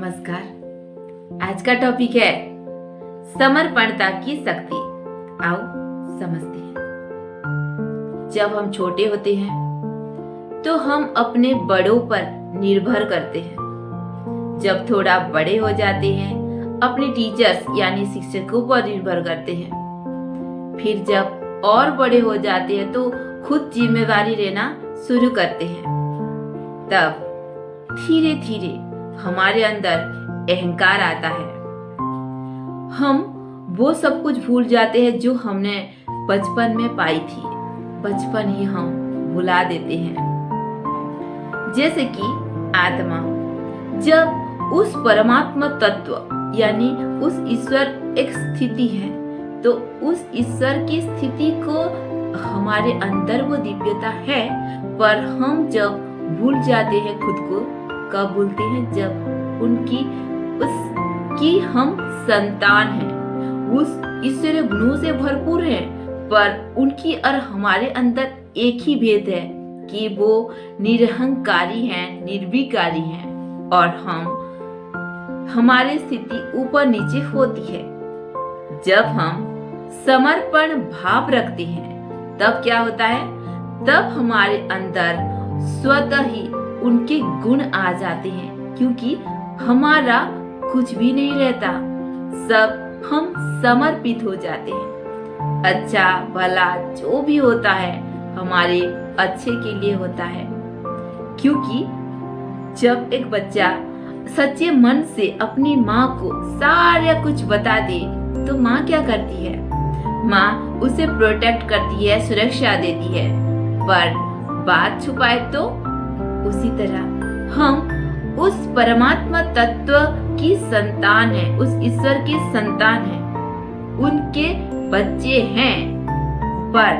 नमस्कार। आज का टॉपिक है समर्पणता की शक्ति। आओ समझते हैं। जब हम छोटे होते हैं तो हम अपने बड़ों पर निर्भर करते हैं। जब थोड़ा बड़े हो जाते हैं अपने टीचर्स यानी शिक्षकों पर निर्भर करते हैं। फिर जब और बड़े हो जाते हैं तो खुद जिम्मेवारी लेना शुरू करते हैं। तब धीरे धीरे हमारे अंदर अहंकार आता है। हम वो सब कुछ भूल जाते हैं जो हमने बचपन में पाई थी। बचपन ही हम भुला देते हैं। जैसे कि आत्मा जब उस परमात्मा तत्व यानी उस ईश्वर एक स्थिति है तो उस ईश्वर की स्थिति को हमारे अंदर वो दिव्यता है, पर हम जब भूल जाते हैं खुद को। कब भूलते हैं? जब उसकी हम संतान हैं, उस ईश्वरीय गुणों से भरपूर हैं, पर उनकी और हमारे अंदर एक ही भेद है कि वो निरहंकारी हैं, निर्विकारी हैं और हमारी स्थिति ऊपर नीचे होती है। जब हम समर्पण भाव रखते हैं तब क्या होता है? तब हमारे अंदर स्वतः ही उनके गुण आ जाते हैं, क्योंकि हमारा कुछ भी नहीं रहता, सब हम समर्पित हो जाते हैं। अच्छा भला जो भी होता है हमारे अच्छे के लिए होता है, क्योंकि जब एक बच्चा सच्चे मन से अपनी माँ को सारा कुछ बता दे तो माँ क्या करती है? माँ उसे प्रोटेक्ट करती है, सुरक्षा देती है। पर बात छुपाए तो उसी तरह हम उस परमात्मा तत्व की संतान है, उस ईश्वर की संतान है, उनके बच्चे हैं। पर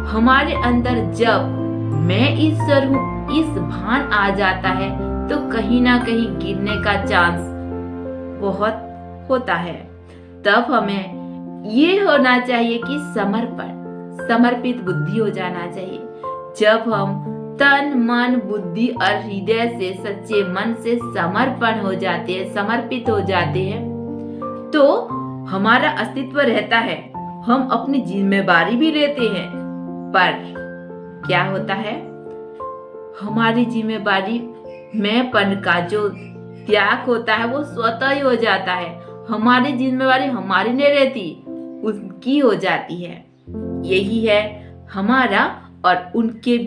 हमारे अंदर जब मैं ईश्वर हूँ इस भान आ जाता है तो कहीं ना कहीं गिरने का चांस बहुत होता है। तब हमें ये होना चाहिए कि समर्पित बुद्धि हो जाना चाहिए। जब हम तन मन बुद्धि और हृदय से सच्चे मन से समर्पण हो जाते हैं, समर्पित हो जाते हैं, तो हमारा अस्तित्व रहता है। हम अपनी जिम्मेदारी भी लेते हैं, पर क्या होता है? हमारी जिम्मेदारी मैंपन का जो त्याग होता है वो स्वतः ही हो जाता है। हमारी जिम्मेदारी हमारी नहीं रहती, उनकी हो जाती है। यही है हमारा और उनके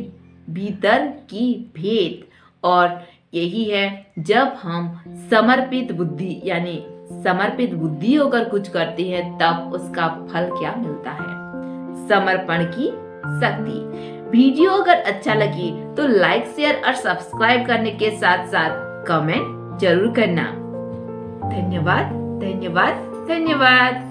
भीतर की भेद, और यही है जब हम समर्पित बुद्धि होकर कुछ करते हैं तब उसका फल क्या मिलता है? समर्पण की शक्ति। वीडियो अगर अच्छा लगे तो लाइक शेयर और सब्सक्राइब करने के साथ साथ कमेंट जरूर करना। धन्यवाद धन्यवाद धन्यवाद।